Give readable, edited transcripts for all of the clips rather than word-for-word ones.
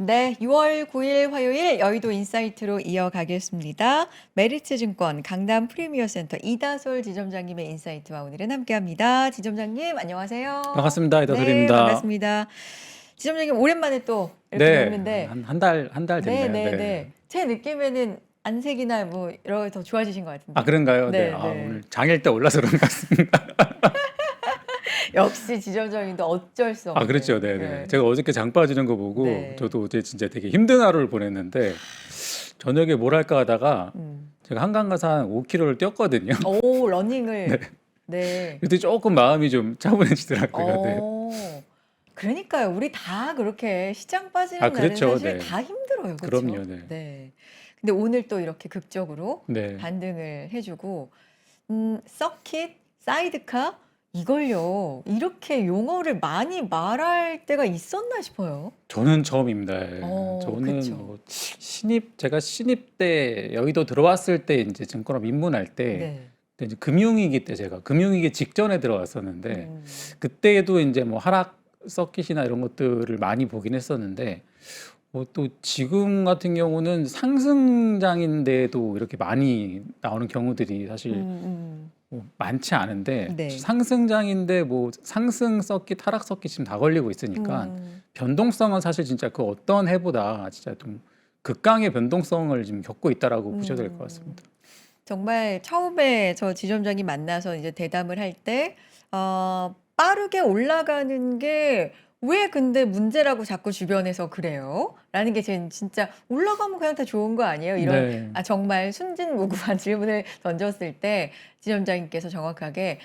네, 6월 9일 화요일 여의도 인사이트로 이어가겠습니다. 메리츠증권 강남 프리미어센터 이다솔 지점장님의 인사이트와 오늘은 함께합니다. 지점장님 안녕하세요. 반갑습니다. 네, 이다솔입니다. 반갑습니다. 지점장님 오랜만에 또 이렇게 네, 뵙는데, 한 달 네, 됐나요? 네, 네. 네. 제 느낌에는 안색이나 뭐 이런 게 더 좋아지신 것 아, 같은데. 그런가요? 네. 네, 네. 오늘 장일 때 올라서 그런 것 같습니다. 역시 지점장님도 어쩔 수 아, 없는. 그렇죠. 네, 네. 네, 제가 어저께 장 빠지는 거 보고 네. 저도 어제 진짜 되게 힘든 하루를 보냈는데 저녁에 뭘 할까 하다가 제가 한강 가서 한 5km를 뛰었거든요. 오, 러닝을. 네. 그때 조금 마음이 좀 차분해지더라고요. 네. 그러니까요. 우리 다 그렇게 시장 빠지는 날은 그렇죠. 사실 네. 다 힘들어요. 그렇죠? 그럼요. 네. 네. 근데 오늘 또 이렇게 극적으로 네. 반등을 해주고, 서킷, 사이드카 이걸요. 이렇게 용어를 많이 말할 때가 있었나 싶어요. 저는 처음입니다. 저는 그쵸. 뭐 제가 신입 때 여의도 들어왔을 때 이제 증권업 입문할 때 네. 그때 이제 금융위기 때 제가 금융위기 직전에 들어왔었는데 음, 그때도 이제 뭐 하락 서킷이나 이런 것들을 많이 보긴 했었는데 또 지금 같은 경우는 상승장인데도 이렇게 많이 나오는 경우들이 사실 뭐 많지 않은데 네. 상승장인데 뭐 상승 서킷, 하락 서킷 지금 다 걸리고 있으니까 변동성은 사실 진짜 그 어떤 해보다 진짜 좀 극강의 변동성을 지금 겪고 있다라고 보셔야 될 것 같습니다. 정말 처음에 저 지점장님 만나서 이제 대담을 할 때, 빠르게 올라가는 게 왜 근데 문제라고 자꾸 주변에서 그래요? 라는 게 진짜 올라가면 그냥 다 좋은 거 아니에요? 이런, 네, 정말 순진무구한 질문을 던졌을 때 지점장님께서 정확하게,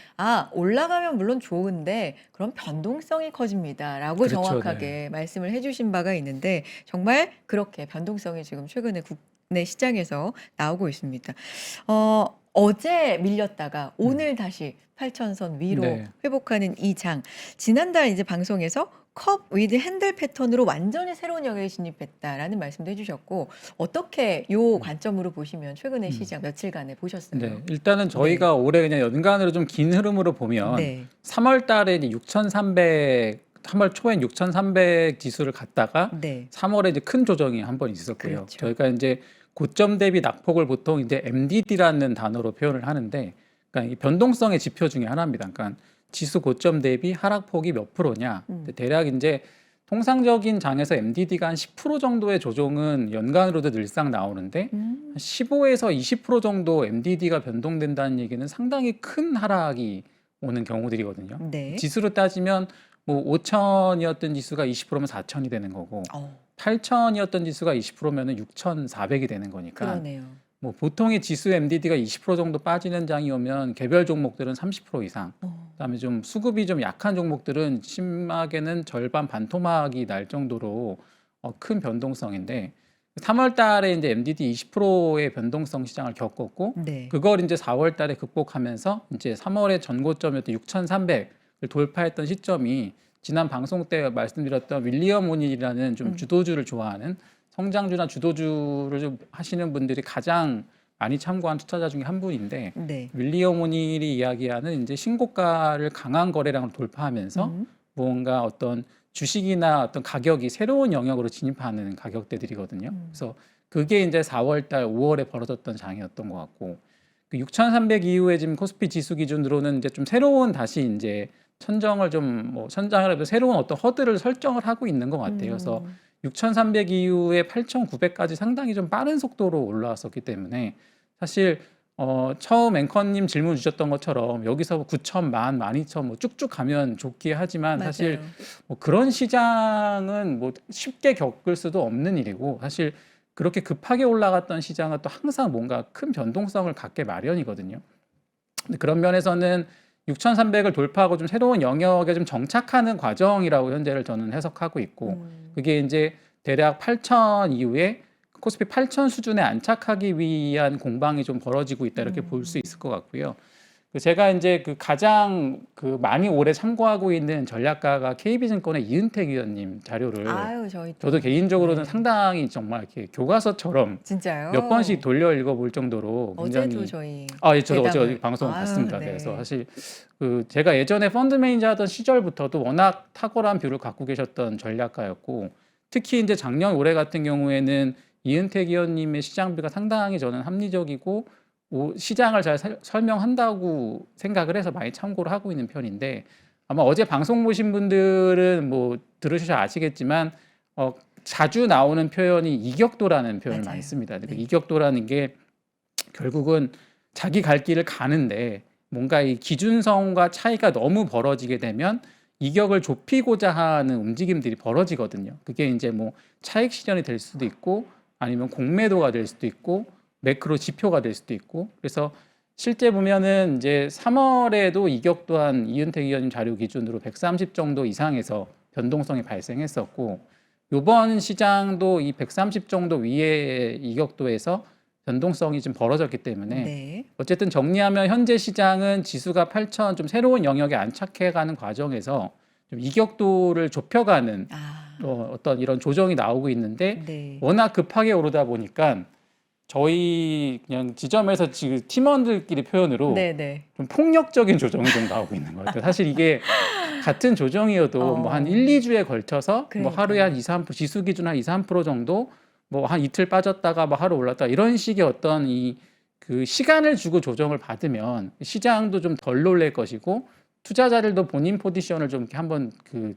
올라가면 물론 좋은데 그럼 변동성이 커집니다. 라고 그렇죠. 정확하게 말씀을 해주신 바가 있는데, 정말 그렇게 변동성이 지금 최근에 국내 시장에서 나오고 있습니다. 어제 밀렸다가 오늘 다시 8,000선 위로 네. 회복하는 이 장. 지난달 이제 방송에서 컵 위드 핸들 패턴으로 완전히 새로운 영역에 진입했다라는 말씀도 해주셨고, 어떻게 요 관점으로 보시면 최근의 시장 며칠간에 보셨어요? 네. 일단은 저희가 올해 그냥 연간으로 좀 긴 흐름으로 보면 네. 3월 달에 이제 3월 초엔 6,300 지수를 갔다가 네. 3월에 이제 큰 조정이 한 번 있었고요. 그렇죠. 저희가 이제 고점 대비 낙폭을 보통 이제 MDD라는 단어로 표현을 하는데, 그러니까 이 변동성의 지표 중에 하나입니다. 그러니까 지수 고점 대비 하락폭이 몇 프로냐. 대략 이제 통상적인 장에서 MDD가 한 10% 정도의 조정은 연간으로도 늘상 나오는데, 15에서 20% 정도 MDD가 변동된다는 얘기는 상당히 큰 하락이 오는 경우들이거든요. 네. 지수로 따지면 뭐 5,000이었던 지수가 20%면 4,000이 되는 거고, 8,000이었던 지수가 20%면은 6,400이 되는 거니까, 그러네요. 뭐 보통의 지수 MDD가 20% 정도 빠지는 장이 오면 개별 종목들은 30% 이상, 그다음에 좀 수급이 좀 약한 종목들은 심하게는 절반 반토막이 날 정도로 큰 변동성인데, 3월 달에 이제 MDD 20%의 변동성 시장을 겪었고, 네. 그걸 이제 4월 달에 극복하면서 이제 3월에 전고점이었던 6,300을 돌파했던 시점이 지난 방송 때 말씀드렸던 윌리엄 오닐이라는 좀 주도주를 좋아하는 성장주나 주도주를 좀 하시는 분들이 가장 많이 참고한 투자자 중에 한 분인데, 네. 윌리엄 오닐이 이야기하는 이제 신고가를 강한 거래량으로 돌파하면서 뭔가 어떤 주식이나 어떤 가격이 새로운 영역으로 진입하는 가격대들이거든요. 그래서 그게 이제 4월 달, 5월에 벌어졌던 장이었던 것 같고, 그 6,300 이후에 지금 코스피 지수 기준으로는 이제 좀 새로운 다시 이제 천정을 좀 뭐 천장을 해도 새로운 어떤 허들을 설정을 하고 있는 것 같아요. 그래서 6,300 이후에 8,900까지 상당히 좀 빠른 속도로 올라왔었기 때문에 사실 처음 앵커님 질문 주셨던 것처럼 여기서 9,000, 10,000, 12,000 뭐 쭉쭉 가면 좋긴 하지만 사실 맞아요. 뭐 그런 시장은 뭐 쉽게 겪을 수도 없는 일이고, 사실 그렇게 급하게 올라갔던 시장은 또 항상 뭔가 큰 변동성을 갖게 마련이거든요. 근데 그런 면에서는 6,300을 돌파하고 좀 새로운 영역에 좀 정착하는 과정이라고 현재를 저는 해석하고 있고, 그게 이제 대략 8,000 이후에 코스피 8,000 수준에 안착하기 위한 공방이 좀 벌어지고 있다, 이렇게 볼 수 있을 것 같고요. 제가 이제 그 가장 그 많이 오래 참고하고 있는 전략가가 KB증권의 이은택 위원님 자료를 저도 개인적으로는 상당히 정말 이렇게 교과서처럼 진짜요? 몇 번씩 돌려 읽어볼 정도로 어제도 굉장히 저희 저도 어제 대담을. 방송 봤습니다. 네. 그래서 사실 그 제가 예전에 펀드 매니저 하던 시절부터도 워낙 탁월한 뷰를 갖고 계셨던 전략가였고, 특히 이제 작년 올해 같은 경우에는 이은택 의원님의 시장비가 상당히 저는 합리적이고 시장을 잘 설명한다고 생각을 해서 많이 참고를 하고 있는 편인데 아마 어제 방송 보신 분들은 뭐 들으셔서 아시겠지만 자주 나오는 표현이 이격도라는 표현을 맞아요. 많이 씁니다. 네. 이격도라는 게 결국은 자기 갈 길을 가는데 뭔가 이 기준선과 차이가 너무 벌어지게 되면 이격을 좁히고자 하는 움직임들이 벌어지거든요. 그게 이제 뭐 차익 실현이 될 수도 있고 아니면 공매도가 될 수도 있고 매크로 지표가 될 수도 있고 그래서 실제 보면은 이제 3월에도 이격 또한 이은택 의원님 자료 기준으로 130 정도 이상에서 변동성이 발생했었고 이번 시장도 이 130 정도 위의 이격도에서 변동성이 좀 벌어졌기 때문에 네. 어쨌든 정리하면 현재 시장은 지수가 8,000 좀 새로운 영역에 안착해가는 과정에서 좀 이격도를 좁혀가는 어떤 이런 조정이 나오고 있는데 네. 워낙 급하게 오르다 보니까 저희 그냥 지점에서 지금 팀원들끼리 표현으로 네네. 좀 폭력적인 조정이 좀 나오고 있는 것 같아요. 사실 이게 같은 조정이어도 뭐 한 1, 2주에 걸쳐서 뭐 하루에 한 2, 3% 지수 기준 한 2, 3% 정도 뭐 한 이틀 빠졌다가 뭐 하루 올랐다 이런 식의 어떤 그 시간을 주고 조정을 받으면 시장도 좀 덜 놀랄 것이고 투자자들도 본인 포지션을 좀 이렇게 한번 그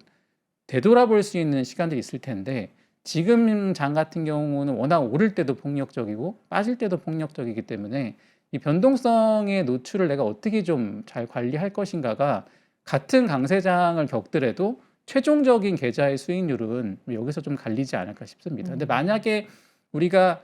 되돌아볼 수 있는 시간들이 있을 텐데 지금 장 같은 경우는 워낙 오를 때도 폭력적이고 빠질 때도 폭력적이기 때문에 이 변동성의 노출을 내가 어떻게 좀 잘 관리할 것인가가 같은 강세장을 겪더라도 최종적인 계좌의 수익률은 여기서 좀 갈리지 않을까 싶습니다. 근데 만약에 우리가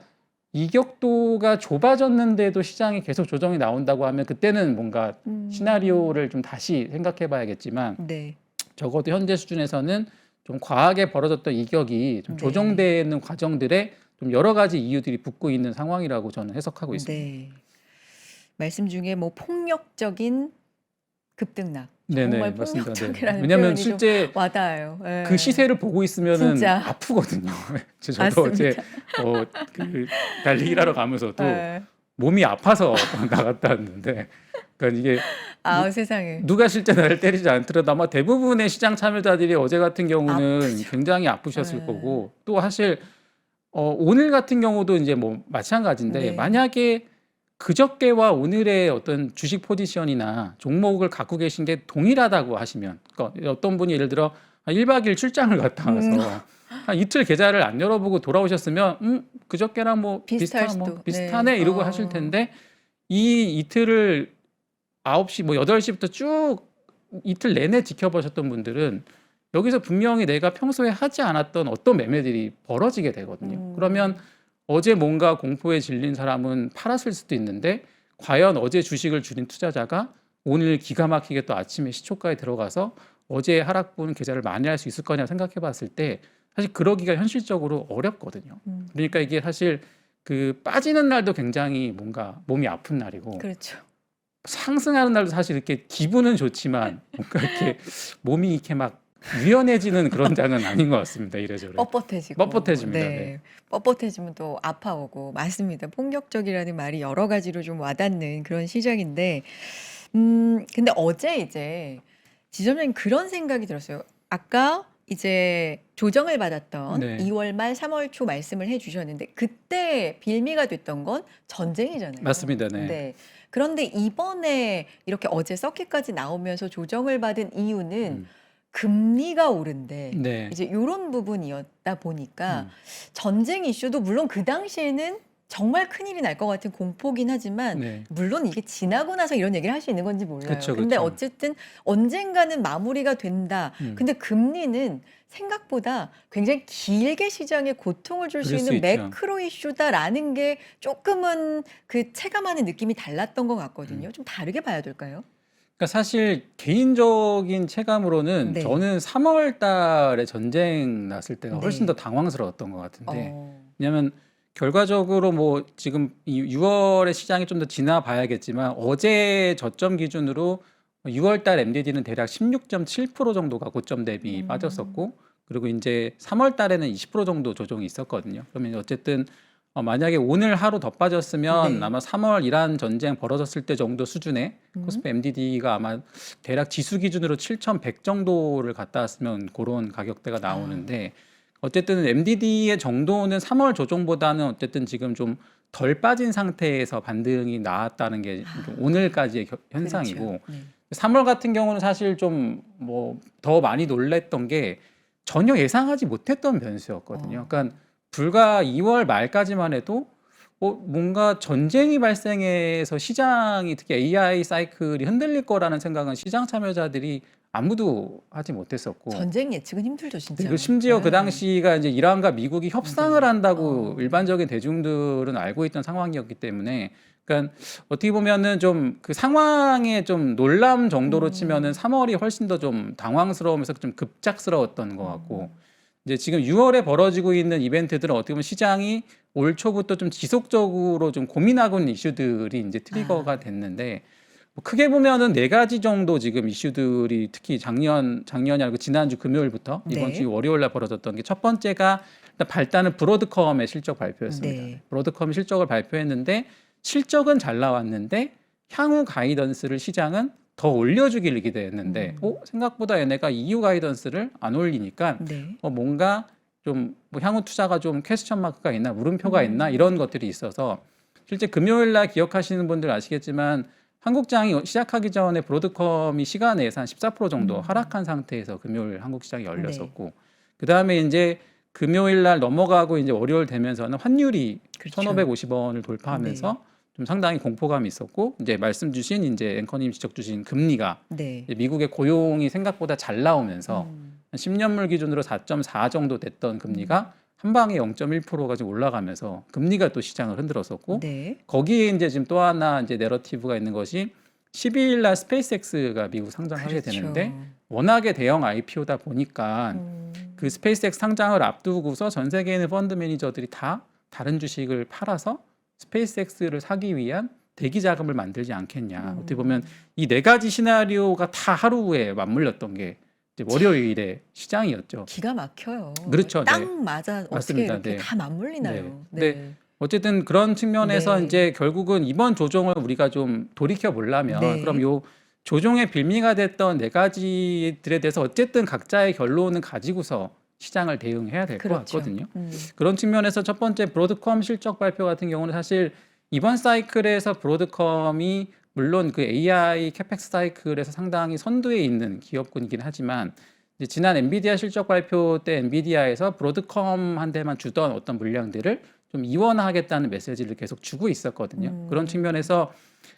이격도가 좁아졌는데도 시장이 계속 조정이 나온다고 하면 그때는 뭔가 시나리오를 좀 다시 생각해 봐야겠지만 네. 적어도 현재 수준에서는 좀 과하게 벌어졌던 이격이 좀 네. 조정되는 과정들에 좀 여러 가지 이유들이 붙고 있는 상황이라고 저는 해석하고 있습니다. 네. 말씀 중에 뭐 폭력적인 급등락. 네네, 정말 맞습니다. 네. 폭력적이라는 왜냐하면 표현이 좀 실제 와닿아요. 예. 그 시세를 보고 있으면은 진짜. 아프거든요. 저도 어제 그 달리기 하러 가면서도 예. 몸이 아파서 나갔다 왔는데 그러니까 이게 아우 세상에. 누가 실제 나를 때리지 않더라도 아마 대부분의 시장 참여자들이 어제 같은 경우는 아프죠. 굉장히 아프셨을 네. 거고 또 사실 오늘 같은 경우도 이제 뭐 마찬가지인데 네. 만약에 그저께와 오늘의 어떤 주식 포지션이나 종목을 갖고 계신 게 동일하다고 하시면 그러니까 어떤 분이 예를 들어 1박 2일 출장을 갔다 와서 한 이틀 계좌를 안 열어보고 돌아오셨으면 그저께랑 뭐 비슷할 비슷하, 뭐 수도. 비슷하네 네. 이러고 하실 텐데 이 이틀을 9시 뭐 8시부터 쭉 이틀 내내 지켜보셨던 분들은 여기서 분명히 내가 평소에 하지 않았던 어떤 매매들이 벌어지게 되거든요. 그러면 어제 뭔가 공포에 질린 사람은 팔았을 수도 있는데 과연 어제 주식을 줄인 투자자가 오늘 기가 막히게 또 아침에 시초가에 들어가서 어제 하락분 계좌를 만회할 수 있을 거냐 생각해 봤을 때 사실 그러기가 현실적으로 어렵거든요. 그러니까 이게 사실 그 빠지는 날도 굉장히 뭔가 몸이 아픈 날이고 그렇죠. 상승하는 날도 사실 이렇게 기분은 좋지만 뭔가 이렇게 몸이 이렇게 막 유연해지는 그런 장은 아닌 것 같습니다. 이래저래. 뻣뻣해지고. 뻣뻣해집니다. 네. 네. 뻣뻣해지면 또 아파오고. 맞습니다. 폭력적이라는 말이 여러 가지로 좀 와닿는 그런 시장인데 근데 어제 이제 지점장님 그런 생각이 들었어요. 아까 이제 조정을 받았던 네. 2월 말 3월 초 말씀을 해 주셨는데 그때 빌미가 됐던 건 전쟁이잖아요. 맞습니다. 네. 네. 그런데 이번에 이렇게 어제 서킷까지 나오면서 조정을 받은 이유는 금리가 오른데 네. 이제 요런 부분이었다 보니까 전쟁 이슈도 물론 그 당시에는 정말 큰일이 날 것 같은 공포긴 하지만 네. 물론 이게 지나고 나서 이런 얘기를 할 수 있는 건지 몰라요. 그쵸, 근데 그쵸. 어쨌든 언젠가는 마무리가 된다. 근데 금리는 생각보다 굉장히 길게 시장에 고통을 줄 수 그럴 수 있는 있죠. 매크로 이슈다라는 게 조금은 그 체감하는 느낌이 달랐던 것 같거든요. 좀 다르게 봐야 될까요? 그러니까 사실 개인적인 체감으로는 네. 저는 3월 달에 전쟁 났을 때가 훨씬 네. 더 당황스러웠던 것 같은데 어. 왜냐하면 결과적으로 뭐 지금 이 6월에 시장이 좀 더 지나봐야겠지만 어제 저점 기준으로 6월 달 MDD는 대략 16.7% 정도가 고점 대비 빠졌었고 그리고 이제 3월 달에는 20% 정도 조정이 있었거든요. 그러면 어쨌든 만약에 오늘 하루 더 빠졌으면 네. 아마 3월 이란 전쟁 벌어졌을 때 정도 수준의 코스피 MDD가 아마 대략 지수 기준으로 7,100 정도를 갔다 왔으면 그런 가격대가 나오는데 어쨌든 MDD의 정도는 3월 조정보다는 어쨌든 지금 좀 덜 빠진 상태에서 반등이 나왔다는 게 좀 오늘까지의 현상이고 그렇죠. 네. 3월 같은 경우는 사실 좀 뭐 더 많이 놀랬던 게 전혀 예상하지 못했던 변수였거든요. 그러니까 불과 2월 말까지만 해도 뭔가 전쟁이 발생해서 시장이 특히 AI 사이클이 흔들릴 거라는 생각은 시장 참여자들이 아무도 하지 못했었고 전쟁 예측은 힘들죠, 네, 진짜. 그리고 심지어 그 네. 당시가 이제 이란과 미국이 협상을 네. 한다고 일반적인 대중들은 알고 있던 상황이었기 때문에 그러니까 어떻게 보면은 좀 그 상황의 좀 놀람 정도로 치면은 3월이 훨씬 더 좀 당황스러우면서 좀 급작스러웠던 것 같고 이제 지금 6월에 벌어지고 있는 이벤트들은 어떻게 보면 시장이 올 초부터 좀 지속적으로 좀 고민하고 있는 이슈들이 이제 트리거가 됐는데 뭐 크게 보면은 4가지 정도 지금 이슈들이 특히 작년이 아니고 지난주 금요일부터 이번 네. 주 월요일 날 벌어졌던 게 첫 번째가 일단 발단은 브로드컴의 실적 발표였습니다. 네. 브로드컴이 실적을 발표했는데 실적은 잘 나왔는데 향후 가이던스를 시장은 더 올려주기를 기대했는데 생각보다 얘네가 EU 가이던스를 안 올리니까 네. 뭔가 좀 뭐 향후 투자가 좀 퀘스천 마크가 있나 물음표가 있나 이런 것들이 있어서 실제 금요일 날 기억하시는 분들 아시겠지만 한국장이 시작하기 전에 브로드컴이 시간 내에서 한 14% 정도 하락한 상태에서 금요일 한국 시장이 열렸었고 그다음에 이제 금요일 날 넘어가고 이제 월요일 되면서는 환율이 그렇죠. 1,550원을 돌파하면서 좀 상당히 공포감이 있었고 이제 말씀 주신 이제 앵커님 지적 주신 금리가 네. 이제 미국의 고용이 생각보다 잘 나오면서 한 10년물 기준으로 4.4 정도 됐던 금리가 한 방에 0.1%가 좀 올라가면서 금리가 또 시장을 흔들었었고 네. 거기에 이제 지금 또 하나 이제 내러티브가 있는 것이 12일 날 스페이스X가 미국 상장하게 그렇죠. 되는데 워낙에 대형 IPO다 보니까 그 스페이스X 상장을 앞두고서 전 세계에 있는 펀드 매니저들이 다 다른 주식을 팔아서 스페이스X를 사기 위한 대기 자금을 만들지 않겠냐. 어떻게 보면 이 4가지 시나리오가 다 하루에 맞물렸던 게 이제 월요일에 시장이었죠. 기가 막혀요. 그렇죠. 딱 네. 맞아. 어떻게 맞습니다. 이렇게 네. 다 맞물리나요? 네. 네. 어쨌든 그런 측면에서 네. 이제 결국은 이번 조정을 우리가 좀 돌이켜 보려면 네. 그럼 요 조정의 빌미가 됐던 4가지들에 대해서 어쨌든 각자의 결론은 가지고서 시장을 대응해야 될 것 그렇죠. 같거든요. 그런 측면에서 첫 번째 브로드컴 실적 발표 같은 경우는 사실 이번 사이클에서 브로드컴이 물론 그 AI 캐펙스 사이클에서 상당히 선두에 있는 기업군이긴 하지만 이제 지난 엔비디아 실적 발표 때 엔비디아에서 브로드컴한테만 주던 어떤 물량들을 좀 이원화하겠다는 메시지를 계속 주고 있었거든요. 그런 측면에서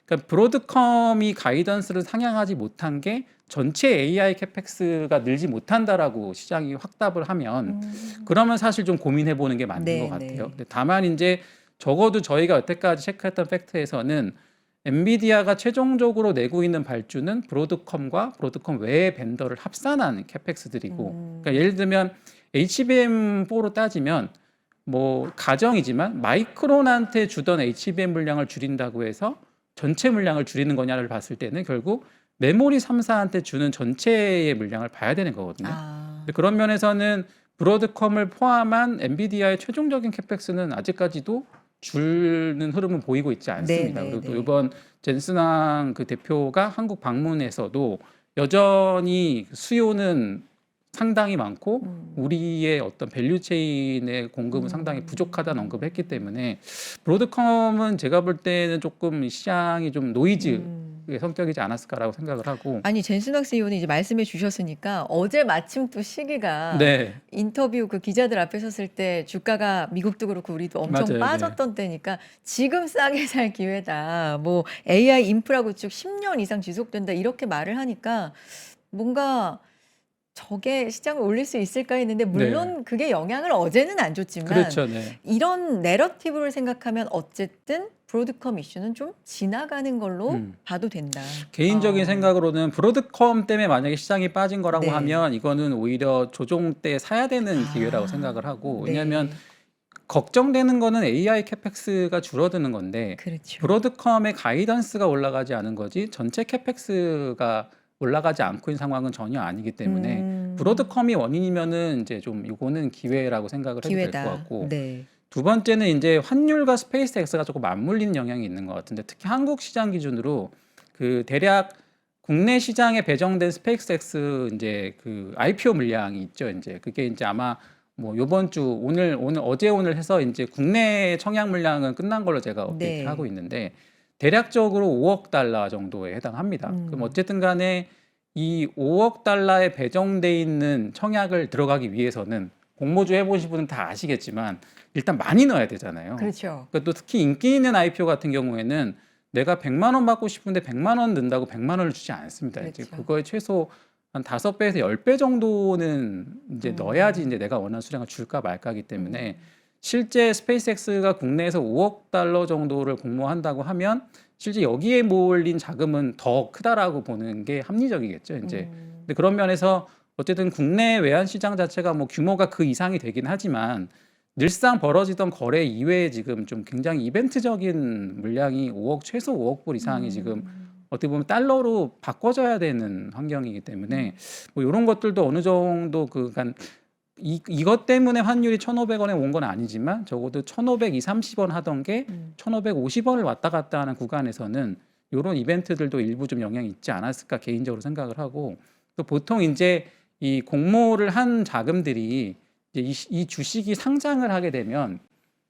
그러니까 브로드컴이 가이던스를 상향하지 못한 게 전체 AI 캐펙스가 늘지 못한다라고 시장이 확답을 하면 그러면 사실 좀 고민해 보는 게 맞는 네, 것 같아요. 네. 근데 다만 이제 적어도 저희가 여태까지 체크했던 팩트에서는 엔비디아가 최종적으로 내고 있는 발주는 브로드컴과 브로드컴 외의 벤더를 합산한 캐펙스들이고 그러니까 예를 들면 HBM4로 따지면 뭐 가정이지만 마이크론한테 주던 HBM 물량을 줄인다고 해서 전체 물량을 줄이는 거냐를 봤을 때는 결국 메모리 3사한테 주는 전체의 물량을 봐야 되는 거거든요. 근데 그런 면에서는 브로드컴을 포함한 엔비디아의 최종적인 캐펙스는 아직까지도 줄는 흐름은 보이고 있지 않습니다. 네, 네, 그리고 또 네. 이번 젠슨왕 그 대표가 한국 방문에서도 여전히 수요는 상당히 많고 우리의 어떤 밸류체인의 공급은 상당히 부족하다는 언급을 했기 때문에 브로드컴은 제가 볼 때는 조금 시장이 좀 노이즈 의 성격이지 않았을까라고 생각을 하고 아니 젠슨학 CEO는 이제 말씀해 주셨으니까 어제 마침 또 시기가 네 인터뷰 그 기자들 앞에 섰을 때 주가가 미국도 그렇고 우리도 엄청 맞아요. 네. 빠졌던 때니까 지금 싸게 살 기회다. 뭐 AI 인프라 구축 10년 이상 지속된다 이렇게 말을 하니까 뭔가 저게 시장을 올릴 수 있을까 했는데 물론 그게 영향을 어제는 안 줬지만 그렇죠. 네. 이런 내러티브를 생각하면 어쨌든 브로드컴 이슈는 좀 지나가는 걸로 봐도 된다. 개인적인 생각으로는 브로드컴 때문에 만약에 시장이 빠진 거라고 네. 하면 이거는 오히려 조정 때 사야 되는 기회라고 생각을 하고 왜냐하면 네. 걱정되는 거는 AI 캐펙스가 줄어드는 건데 그렇죠. 브로드컴의 가이던스가 올라가지 않은 거지 전체 캐펙스가 올라가지 않고 있는 상황은 전혀 아니기 때문에 브로드컴이 원인이면은 이제 좀 이거는 기회라고 생각을 해도 될 것 기회다. 같고 네. 두 번째는 이제 환율과 스페이스X가 조금 맞물리는 영향이 있는 것 같은데 특히 한국 시장 기준으로 그 대략 국내 시장에 배정된 스페이스X 이제 그 IPO 물량이 있죠. 이제 그게 이제 아마 뭐 요번 주 오늘 어제 오늘 해서 이제 국내 청약 물량은 끝난 걸로 제가 업데이트를 네. 하고 있는데 대략적으로 5억 달러 정도에 해당합니다. 그럼 어쨌든 간에 이 5억 달러에 배정돼 있는 청약을 들어가기 위해서는 공모주 해보신 분은 다 아시겠지만 일단 많이 넣어야 되잖아요. 그렇죠. 그러니까 또 특히 인기 있는 IPO 같은 경우에는 내가 100만 원 받고 싶은데 100만 원 넣는다고 100만 원을 주지 않습니다. 이제 그렇죠. 그거에 최소 한 5배에서 10배 정도는 이제 넣어야지 이제 내가 원하는 수량을 줄까 말까기 때문에 실제 스페이스X가 국내에서 5억 달러 정도를 공모한다고 하면 실제 여기에 몰린 자금은 더 크다라고 보는 게 합리적이겠죠. 이제 근데 그런 면에서 어쨌든 국내 외환 시장 자체가 뭐 규모가 그 이상이 되긴 하지만 늘상 벌어지던 거래 이외에 지금 좀 굉장히 이벤트적인 물량이 5억 최소 5억 불 이상이 지금 어떻게 보면 달러로 바꿔줘야 되는 환경이기 때문에 뭐 이런 것들도 어느 정도 그러니까 이것 때문에 환율이 1,500원에 온 건 아니지만 적어도 1,520, 30원 하던 게 1,550원을 왔다 갔다 하는 구간에서는 이런 이벤트들도 일부 좀 영향이 있지 않았을까 개인적으로 생각을 하고 또 보통 이제 이 공모를 한 자금들이 이제 이 주식이 상장을 하게 되면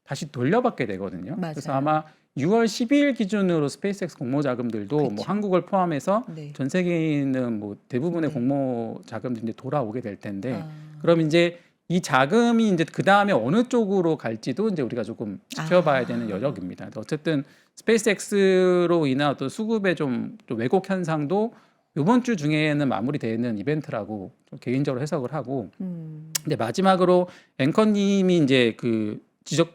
다시 돌려받게 되거든요. 그래서 맞아요. 아마 6월 12일 기준으로 스페이스X 공모 자금들도 뭐 그쵸. 한국을 포함해서 네. 전 세계에 있는 뭐 대부분의 네. 공모 자금들이 이제 돌아오게 될 텐데 아. 그럼 이제 이 자금이 이제 그 다음에 어느 쪽으로 갈지도 이제 우리가 조금 지켜봐야 되는 여력입니다. 어쨌든 스페이스X로 인한 어떤 수급의 좀 왜곡 현상도 이번 주 중에는 마무리되는 이벤트라고 좀 개인적으로 해석을 하고 근데 마지막으로 앵커님이 이제 그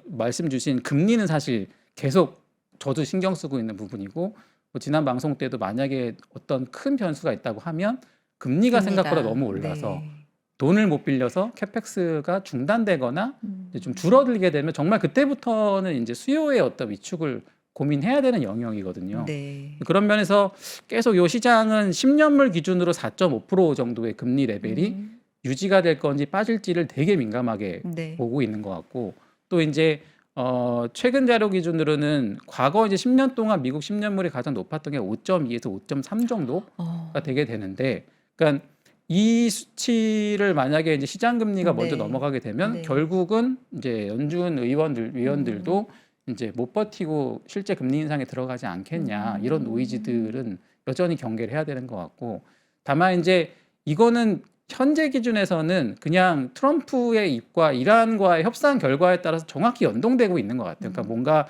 말씀 주신 금리는 사실 계속 저도 신경 쓰고 있는 부분이고 뭐 지난 방송 때도 만약에 어떤 큰 변수가 있다고 하면 금리가 생각보다 너무 올라서 네. 돈을 못 빌려서 캐펙스가 중단되거나 이제 좀 음. 줄어들게 되면 정말 그때부터는 이제 수요의 어떤 위축을 고민해야 되는 영역이거든요. 네. 그런 면에서 계속 이 시장은 10년물 기준으로 4.5% 정도의 금리 레벨이 유지가 될 건지 빠질지를 되게 민감하게 네. 보고 있는 것 같고 또 이제 최근 자료 기준으로는 과거 이제 10년 동안 미국 10년물이 가장 높았던 게 5.2에서 5.3 정도가 되게 되는데, 그러니까 이 수치를 만약에 이제 시장 금리가 먼저 네. 넘어가게 되면 네. 결국은 이제 연준 위원들도 이제 못 버티고 실제 금리 인상에 들어가지 않겠냐 이런 노이즈들은 여전히 경계를 해야 되는 것 같고 다만 이제 이거는 현재 기준에서는 그냥 트럼프의 입과 이란과의 협상 결과에 따라서 정확히 연동되고 있는 것 같아요. 그러니까 뭔가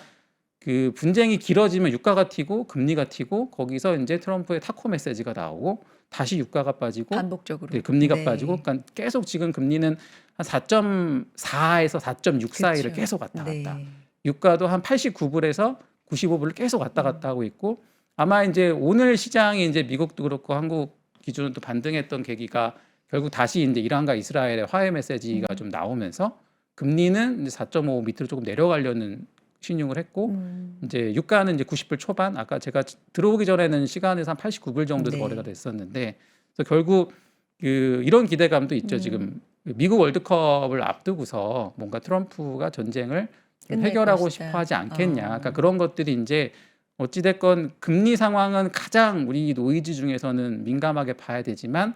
그 분쟁이 길어지면 유가가 튀고 금리가 튀고 거기서 이제 트럼프의 타코 메시지가 나오고 다시 유가가 빠지고 반복적으로. 네, 금리가 네. 빠지고 그러니까 계속 지금 금리는 한 4.4에서 4.6 사이를 그쵸. 계속 왔다 갔다. 네. 유가도 한 89불에서 95불을 계속 왔다 갔다 하고 있고 아마 이제 오늘 시장이 이제 미국도 그렇고 한국 기준으로 또 반등했던 계기가 결국 다시 이제 이란과 이스라엘의 화해 메시지가 좀 나오면서 금리는 이제 4.5 밑으로 조금 내려가려는 신용을 했고 이제 유가는 이제 90불 초반 아까 제가 들어오기 전에는 시간에서 한 89불 정도에서 네. 거래가 됐었는데 그래서 결국 이런 기대감도 있죠. 지금 미국 월드컵을 앞두고서 뭔가 트럼프가 전쟁을 끝낼 해결하고 것이다. 싶어 하지 않겠냐. 그러니까 그런 것들이 이제 어찌됐건 금리 상황은 가장 우리 노이즈 중에서는 민감하게 봐야 되지만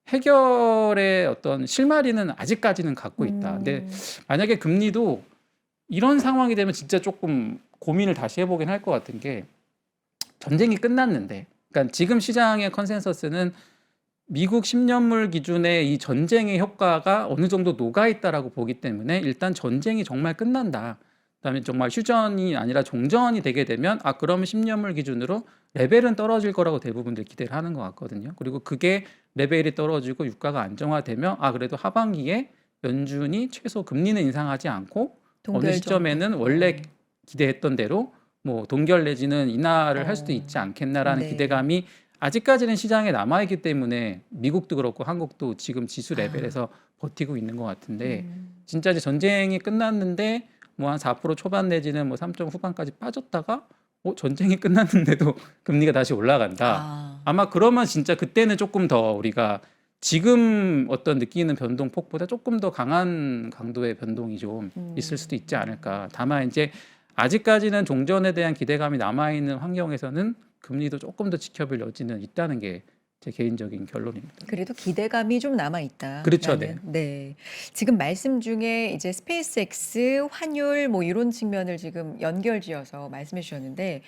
해결의 어떤 실마리는 아직까지는 갖고 있다. 근데 만약에 금리도 이런 상황이 되면 진짜 조금 고민을 다시 해보긴 할 것 같은 게 전쟁이 끝났는데 그러니까 지금 시장의 컨센서스는 미국 10년물 기준의 이 전쟁의 효과가 어느 정도 녹아있다라고 보기 때문에 일단 전쟁이 정말 끝난다. 그다음에 정말 휴전이 아니라 종전이 되게 되면 그러면 10년물 기준으로 레벨은 떨어질 거라고 대부분들 기대를 하는 것 같거든요. 그리고 그게 레벨이 떨어지고 유가가 안정화되면 그래도 하반기에 연준이 최소 금리는 인상하지 않고 어느 동결 시점에는 정도. 원래 기대했던 대로 뭐 동결 내지는 인하를 할 수도 있지 않겠나라는 네. 기대감이 아직까지는 시장에 남아있기 때문에 미국도 그렇고 한국도 지금 지수 레벨에서 버티고 있는 것 같은데 진짜 이제 전쟁이 끝났는데 뭐 한 4% 초반 내지는 뭐 3점 후반까지 빠졌다가 전쟁이 끝났는데도 금리가 다시 올라간다. 아마 그러면 진짜 그때는 조금 더 우리가 지금 어떤 느끼는 변동폭보다 조금 더 강한 강도의 변동이 좀 있을 수도 있지 않을까. 다만 이제 아직까지는 종전에 대한 기대감이 남아있는 환경에서는 금리도 조금 더 지켜볼 여지는 있다는 게 제 개인적인 결론입니다. 그래도 기대감이 좀 남아 있다. 그렇죠, 네. 지금 말씀 중에 이제 스페이스X, 환율 뭐 이런 측면을 지금 연결지어서 말씀해 주셨는데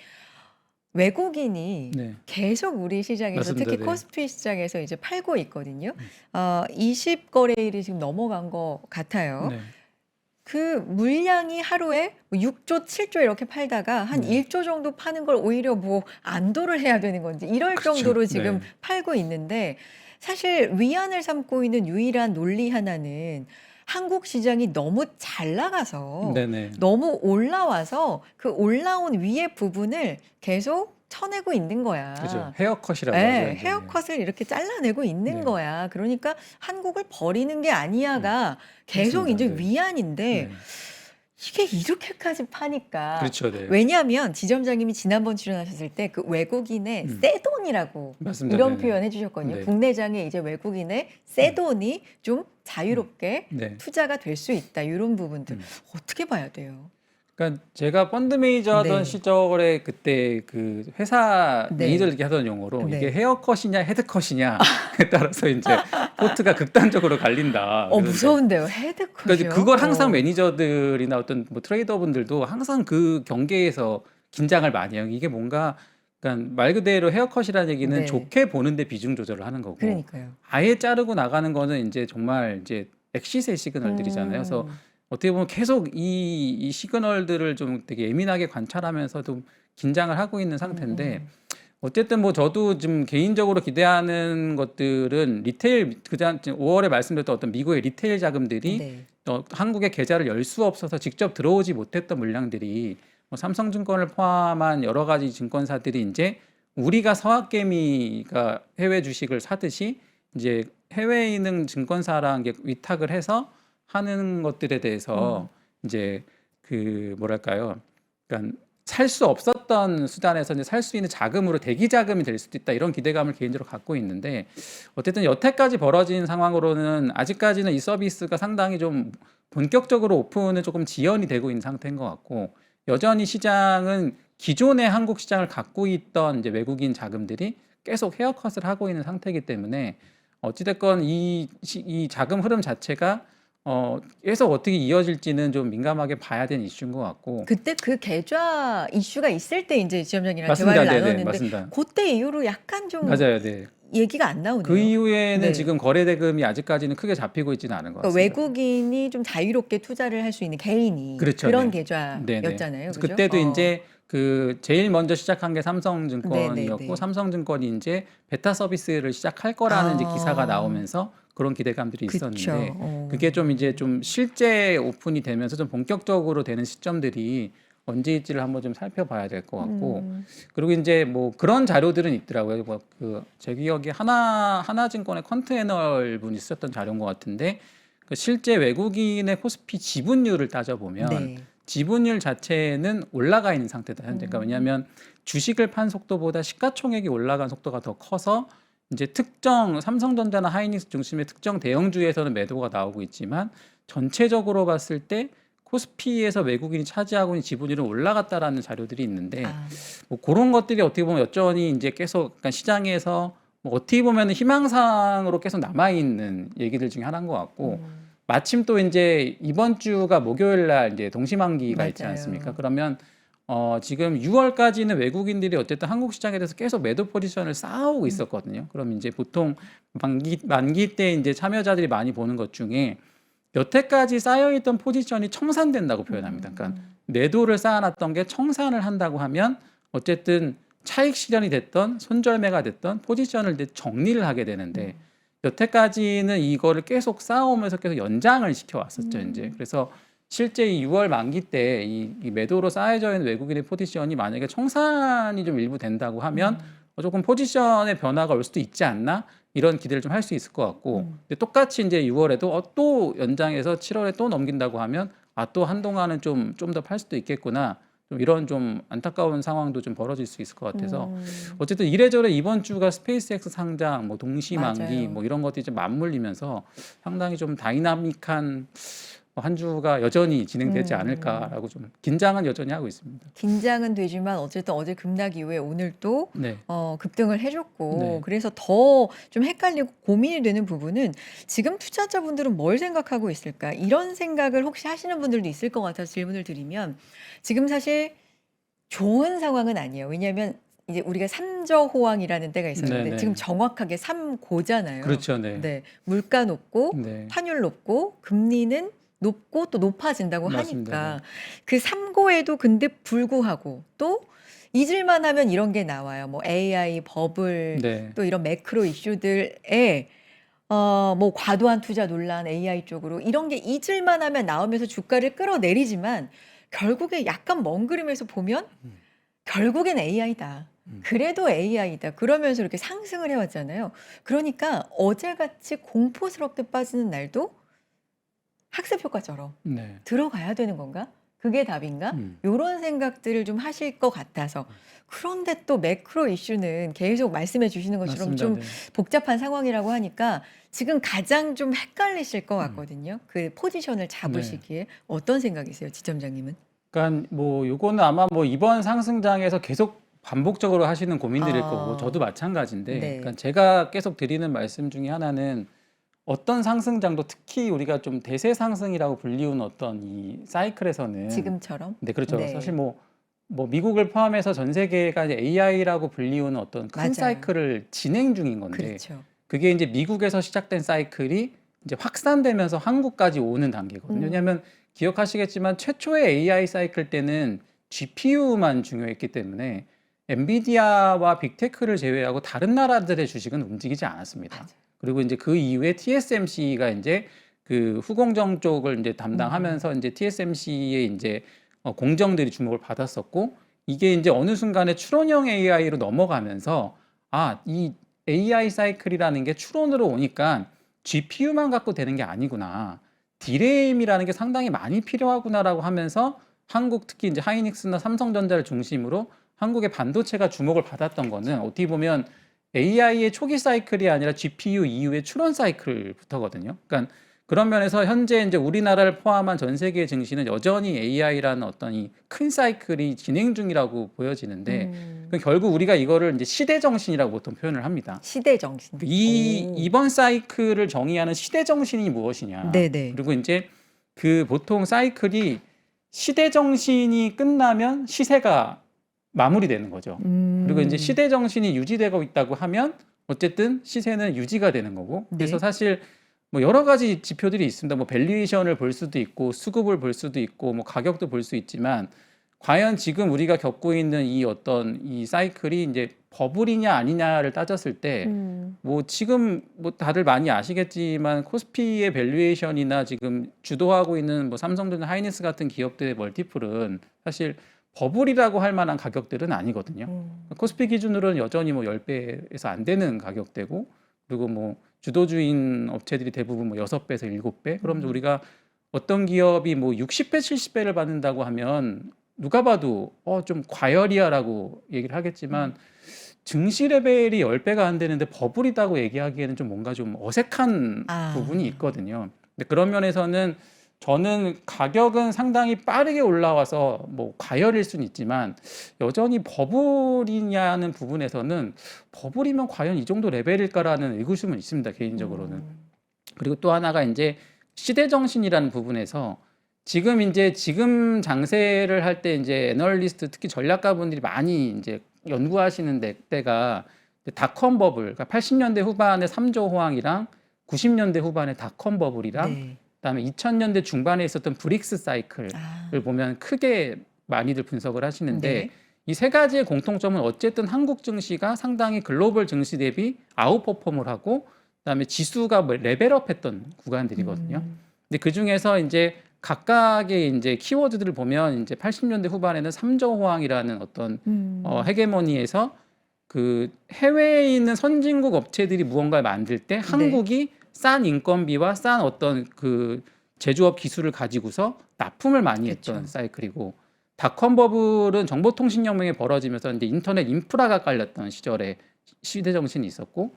외국인이 네, 계속 우리 시장에서 맞습니다. 특히 네, 코스피 시장에서 이제 팔고 있거든요. 20거래일이 지금 넘어간 것 같아요. 네, 그 물량이 하루에 뭐 6조, 7조 이렇게 팔다가 한 네, 1조 정도 파는 걸 오히려 뭐 안도를 해야 되는 건지 이럴 그렇죠. 정도로 지금 네, 팔고 있는데 사실 위안을 삼고 있는 유일한 논리 하나는 한국 시장이 너무 잘 나가서 네네, 너무 올라와서 그 올라온 위의 부분을 계속 쳐내고 있는 거야. 그죠. 헤어컷이라고 예, 하죠. 이제. 헤어컷을 이렇게 잘라내고 있는 네, 거야. 그러니까 한국을 버리는 게 아니야가 계속 맞습니다. 이제 네, 위안인데 네, 이게 이렇게까지 파니까 그렇죠. 네, 왜냐하면 지점장님이 지난번 출연하셨을 때 그 외국인의 음, 새 돈이라고 맞습니다. 이런 네네, 표현 해주셨거든요. 네, 국내장에 이제 외국인의 새 음, 돈이 좀 자유롭게 네, 투자가 될 수 있다. 이런 부분들 음. 어떻게 봐야 돼요? 그러니까 제가 펀드 매니저 하던 네, 시절에 그때 그 회사 네, 매니저들이 하던 용어로 이게 네. 헤어컷이냐 헤드컷이냐에 따라서 이제 포트가 극단적으로 갈린다. 그래서 이제 무서운데요. 그러니까 이제 헤드컷이요? 그걸 항상 매니저들이나 어떤 뭐 트레이더분들도 항상 그 경계에서 긴장을 많이 해요. 이게 뭔가 그러니까 말 그대로 헤어컷이라는 얘기는 네, 좋게 보는데 비중 조절을 하는 거고 그러니까요. 아예 자르고 나가는 거는 이제 정말 이제 엑시스의 시그널들이잖아요. 그래서 음, 어떻게 보면 계속 이 시그널들을 좀 되게 예민하게 관찰하면서 좀 긴장을 하고 있는 상태인데 음. 어쨌든 뭐 저도 좀 개인적으로 기대하는 것들은 리테일 그전 5월에 말씀드렸던 어떤 미국의 리테일 자금들이 네. 한국에 계좌를 열 수 없어서 직접 들어오지 못했던 물량들이 뭐 삼성증권을 포함한 여러 가지 증권사들이 이제 우리가 서학개미가 해외 주식을 사듯이 이제 해외에 있는 증권사랑 이게 위탁을 해서 하는 것들에 대해서 이제 그 뭐랄까요? 그러니까 살 수 없었던 수단에서 이제 살 수 있는 자금으로 대기 자금이 될 수도 있다 이런 기대감을 개인적으로 갖고 있는데 어쨌든 여태까지 벌어진 상황으로는 아직까지는 이 서비스가 상당히 좀 본격적으로 오픈은 조금 지연이 되고 있는 상태인 것 같고 여전히 시장은 기존의 한국 시장을 갖고 있던 이제 외국인 자금들이 계속 헤어컷을 하고 있는 상태이기 때문에 어찌됐건 이 자금 흐름 자체가 계속 어떻게 이어질지는 좀 민감하게 봐야 되는 이슈인 것 같고. 그때 그 계좌 이슈가 있을 때 이제 지점장이랑 맞습니다. 대화를 네네, 나눴는데 맞습니다. 그때 이후로 약간 좀 맞아요. 네. 얘기가 안 나오네요. 그 이후에는 네. 지금 거래 대금이 아직까지는 크게 잡히고 있지는 않은 것 그러니까 같습니다. 외국인이 좀 자유롭게 투자를 할 수 있는 개인이 그렇죠. 그런 네. 네네. 계좌였잖아요. 그래서 그죠? 그때도 이제 그 제일 먼저 시작한 게 삼성증권이었고 네네네. 삼성증권이 이제 베타 서비스를 시작할 거라는 이제 기사가 나오면서 그런 기대감들이 그쵸. 있었는데 그게 좀 이제 좀 실제 오픈이 되면서 좀 본격적으로 되는 시점들이 언제일지를 한번 좀 살펴봐야 될 것 같고 그리고 이제 뭐 그런 자료들은 있더라고요. 뭐 그 제 기억에 하나증권의 컨테이너 분이 쓰셨던 자료인 것 같은데 그 실제 외국인의 코스피 지분율을 따져보면 네. 지분율 자체는 올라가 있는 상태다 현재. 그러니까 왜냐하면 주식을 판 속도보다 시가총액이 올라간 속도가 더 커서 이제 특정 삼성전자나 하이닉스 중심의 특정 대형주에서는 매도가 나오고 있지만 전체적으로 봤을 때 코스피에서 외국인이 차지하고 있는 지분율은 올라갔다라는 자료들이 있는데 뭐 그런 것들이 어떻게 보면 여전히 이제 계속 약간 시장에서 뭐 어떻게 보면 희망상으로 계속 남아 있는 얘기들 중에 하나인 것 같고 마침 또 이제 이번 주가 목요일 날 이제 동시만기가 있지 맞아요. 않습니까? 그러면 지금 6월까지는 외국인들이 어쨌든 한국 시장에 대해서 계속 매도 포지션을 쌓아오고 있었거든요. 그럼 이제 보통 만기 때 이제 참여자들이 많이 보는 것 중에 여태까지 쌓여있던 포지션이 청산된다고 표현합니다. 그러니까 매도를 쌓아놨던 게 청산을 한다고 하면 어쨌든 차익 실현이 됐던 손절매가 됐던 포지션을 이제 정리를 하게 되는데 여태까지는 이거를 계속 쌓아오면서 계속 연장을 시켜왔었죠. 이제 그래서 실제 이 6월 만기 때 이 매도로 쌓여져 있는 외국인의 포지션이 만약에 청산이 좀 일부 된다고 하면 조금 포지션의 변화가 올 수도 있지 않나 이런 기대를 좀 할 수 있을 것 같고 근데 똑같이 이제 6월에도 또 연장해서 7월에 또 넘긴다고 하면 또 한동안은 좀 더 팔 수도 있겠구나 좀 이런 좀 안타까운 상황도 좀 벌어질 수 있을 것 같아서 어쨌든 이래저래 이번 주가 스페이스X 상장 뭐 동시만기 맞아요. 뭐 이런 것들이 좀 맞물리면서 상당히 좀 다이나믹한 한 주가 여전히 진행되지 음. 않을까라고 좀 긴장은 여전히 하고 있습니다. 긴장은 되지만 어쨌든 어제 급락 이후에 오늘 또 네. 급등을 해줬고 네. 그래서 더 좀 헷갈리고 고민이 되는 부분은 지금 투자자분들은 뭘 생각하고 있을까? 이런 생각을 혹시 하시는 분들도 있을 것 같아서 질문을 드리면 지금 사실 좋은 상황은 아니에요. 왜냐하면 이제 우리가 삼저호황이라는 때가 있었는데 네네. 지금 정확하게 삼고잖아요. 그렇죠. 네. 네, 물가 높고 네. 환율 높고 금리는 높고 또 높아진다고 맞습니다. 하니까 그 삼고에도 근데 불구하고 또 잊을만 하면 이런 게 나와요. 뭐 AI 버블 네. 또 이런 매크로 이슈들에 뭐 과도한 투자 논란 AI 쪽으로 이런 게 잊을만 하면 나오면서 주가를 끌어내리지만 결국에 약간 먼 그림에서 보면 음. 결국엔 AI다. 그래도 AI다. 그러면서 이렇게 상승을 해왔잖아요. 그러니까 어제같이 공포스럽게 빠지는 날도 학습 효과처럼 네. 들어가야 되는 건가? 그게 답인가? 음. 요런 생각들을 좀 하실 것 같아서. 그런데 또 매크로 이슈는 계속 말씀해 주시는 것처럼 맞습니다. 좀 네. 복잡한 상황이라고 하니까 지금 가장 좀 헷갈리실 것 같거든요. 그 포지션을 네. 잡으시기에. 어떤 생각이세요, 지점장님은? 그러니까 뭐 요거는 아마 뭐 이번 상승장에서 계속 반복적으로 하시는 고민들일 거고 저도 아, 마찬가지인데 그러니까 네. 제가 계속 드리는 말씀 중에 하나는 어떤 상승장도 특히 우리가 좀 대세 상승이라고 불리우는 어떤 이 사이클에서는 지금처럼? 네, 그렇죠. 사실 네. 뭐 미국을 포함해서 전 세계가 이제 AI라고 불리우는 어떤 큰 맞아요. 사이클을 진행 중인 건데 그렇죠. 그게 이제 미국에서 시작된 사이클이 이제 확산되면서 한국까지 오는 단계거든요. 왜냐하면 음, 기억하시겠지만 최초의 AI 사이클 때는 GPU만 중요했기 때문에 엔비디아와 빅테크를 제외하고 다른 나라들의 주식은 움직이지 않았습니다. 맞아요. 그리고 이제 그 이후에 TSMC가 이제 그 후공정 쪽을 이제 음, 담당하면서 이제 TSMC의 이제 공정들이 주목을 받았었고 이게 이제 어느 순간에 추론형 AI로 넘어가면서 이 AI 사이클이라는 게 추론으로 오니까 GPU만 갖고 되는 게 아니구나. 디레임이라는 게 상당히 많이 필요하구나라고 하면서 한국 특히 이제 하이닉스나 삼성전자를 중심으로 한국의 반도체가 주목을 받았던 거는 어떻게 보면 AI의 초기 사이클이 아니라 GPU 이후의 추론 사이클부터거든요. 그러니까 그런 면에서 현재 이제 우리나라를 포함한 전 세계 증시는 여전히 AI라는 어떤 이 큰 사이클이 진행 중이라고 보여지는데 결국 우리가 이거를 이제 시대 정신이라고 보통 표현을 합니다. 시대 정신. 오, 이번 사이클을 정의하는 시대 정신이 무엇이냐. 네네. 그리고 이제 그 보통 사이클이 시대 정신이 끝나면 시세가 마무리되는 거죠. 그리고 이제 음, 시대 정신이 유지되고 있다고 하면 어쨌든 시세는 유지가 되는 거고. 그래서 네. 사실 뭐 여러 가지 지표들이 있습니다. 뭐 밸류에이션을 볼 수도 있고 수급을 볼 수도 있고 뭐 가격도 볼 수 있지만 과연 지금 우리가 겪고 있는 이 어떤 이 사이클이 이제 버블이냐 아니냐를 따졌을 때 뭐 지금 뭐 다들 많이 아시겠지만 코스피의 밸류에이션이나 지금 주도하고 있는 뭐 삼성전자, 하이닉스 같은 기업들의 멀티플은 사실 버블이라고 할 만한 가격들은 아니거든요. 음, 코스피 기준으로는 여전히 뭐 10배에서 안 되는 가격대고 그리고 뭐 주도주인 업체들이 대부분 뭐 6배에서 7배. 그럼 우리가 어떤 기업이 뭐 60배, 70배를 받는다고 하면 누가 봐도 좀 과열이야라고 얘기를 하겠지만 증시 레벨이 10배가 안 되는데 버블이라고 얘기하기에는 좀 뭔가 좀 어색한 부분이 아, 있거든요. 근데 그런 면에서는 저는 가격은 상당히 빠르게 올라와서 뭐 과열일 수는 있지만 여전히 버블이냐는 부분에서는 버블이면 과연 이 정도 레벨일까라는 의구심은 있습니다, 개인적으로는. 그리고 또 하나가 이제 시대 정신이라는 부분에서 지금 장세를 할 때 이제 애널리스트 특히 전략가분들이 많이 이제 연구하시는 때가 닷컴 버블, 그러니까 80년대 후반에 3조 호황이랑 90년대 후반에 닷컴 버블이랑 네. 그다음에 2000년대 중반에 있었던 브릭스 사이클을 아, 보면 크게 많이들 분석을 하시는데 네. 이 세 가지의 공통점은 어쨌든 한국 증시가 상당히 글로벌 증시 대비 아웃퍼폼을 하고 그다음에 지수가 뭐 레벨업했던 구간들이거든요. 음, 근데 그 중에서 이제 각각의 이제 키워드들을 보면 이제 80년대 후반에는 삼조 호황이라는 어떤 헤게모니에서 그 해외에 있는 선진국 업체들이 무언가를 만들 때 네. 한국이 싼 인건비와 싼 어떤 그 제조업 기술을 가지고서 납품을 많이 했던 그쵸. 사이클이고 닷컴 버블은 정보통신혁명이 벌어지면서 이제 인터넷 인프라가 깔렸던 시절에 시대 정신이 있었고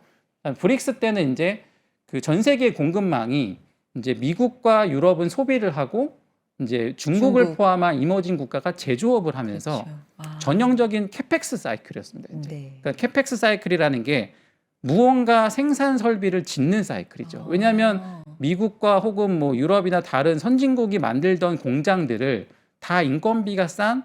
브릭스 때는 이제 그 전 세계 공급망이 이제 미국과 유럽은 소비를 하고 이제 중국을 중국. 포함한 이머징 국가가 제조업을 하면서 그렇죠. 아. 전형적인 캐펙스 사이클이었습니다. 이제. 네. 그러니까 캐펙스 사이클이라는 게 무언가 생산 설비를 짓는 사이클이죠. 왜냐하면 아. 미국과 혹은 뭐 유럽이나 다른 선진국이 만들던 공장들을 다 인건비가 싼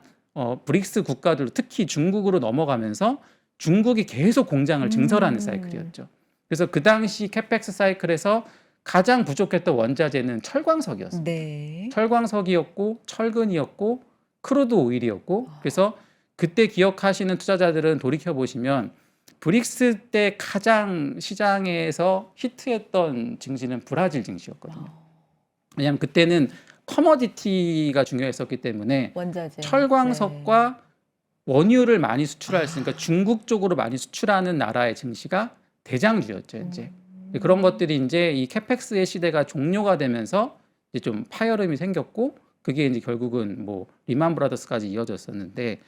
브릭스 국가들, 특히 중국으로 넘어가면서 중국이 계속 공장을 증설하는 사이클이었죠. 그래서 그 당시 캐펙스 사이클에서 가장 부족했던 원자재는 철광석이었어요. 네. 철광석이었고 철근이었고 크루드 오일이었고, 그래서 그때 기억하시는 투자자들은 돌이켜 보시면 브릭스 때 가장 시장에서 히트했던 증시는 브라질 증시였거든요. 왜냐하면 그때는 커머디티가 중요했었기 때문에 원자재. 철광석과 원유를 많이 수출할 수 있으니까 중국 쪽으로 많이 수출하는 나라의 증시가 대장주였죠. 이제 그런 것들이 이제 이 캐펙스의 시대가 종료가 되면서 이제 좀 파열음이 생겼고, 그게 이제 결국은 뭐 리만 브라더스까지 이어졌었는데,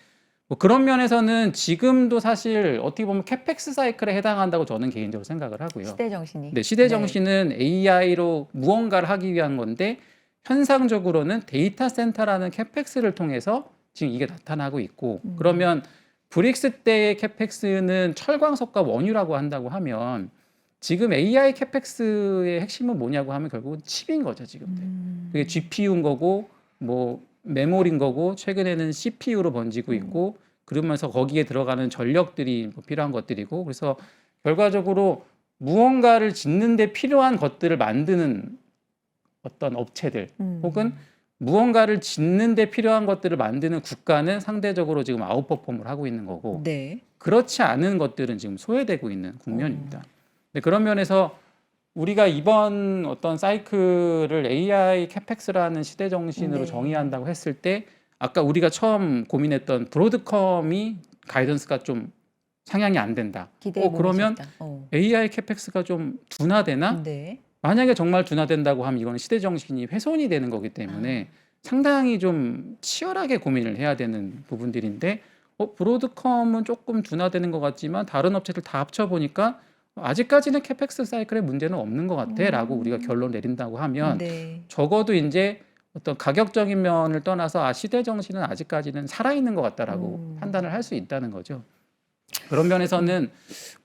뭐 그런 면에서는 지금도 사실 어떻게 보면 캐펙스 사이클에 해당한다고 저는 개인적으로 생각을 하고요. 시대 정신이. 네, 시대 정신은 AI로 무언가를 하기 위한 건데, 현상적으로는 데이터 센터라는 캐펙스를 통해서 지금 이게 나타나고 있고, 그러면 브릭스 때의 캐펙스는 철광석과 원유라고 한다고 하면 지금 AI 캐펙스의 핵심은 뭐냐고 하면 결국은 칩인 거죠. 지금 그게 GPU인 거고 뭐 메모리인 거고, 최근에는 CPU로 번지고 있고, 그러면서 거기에 들어가는 전력들이 뭐 필요한 것들이고, 그래서 결과적으로 무언가를 짓는 데 필요한 것들을 만드는 어떤 업체들 혹은 무언가를 짓는 데 필요한 것들을 만드는 국가는 상대적으로 지금 아웃퍼폼을 하고 있는 거고, 네. 그렇지 않은 것들은 지금 소외되고 있는 국면입니다. 네, 그런 면에서 우리가 이번 어떤 사이클을 AI 캐펙스라는 시대 정신으로 네. 정의한다고 했을 때, 아까 우리가 처음 고민했던 브로드컴이 가이던스가 좀 상향이 안 된다. 기대해 그러면 보셨다. AI 캐펙스가 좀 둔화되나? 네. 만약에 정말 둔화된다고 하면 이거는 시대 정신이 훼손이 되는 거기 때문에 상당히 좀 치열하게 고민을 해야 되는 부분들인데, 브로드컴은 조금 둔화되는 것 같지만 다른 업체들 다 합쳐보니까 아직까지는 캐펙스 사이클에 문제는 없는 것 같아라고 우리가 결론 내린다고 하면, 네. 적어도 이제 어떤 가격적인 면을 떠나서 시대 정신은 아직까지는 살아있는 것 같다라고 판단을 할 수 있다는 거죠. 그런 면에서는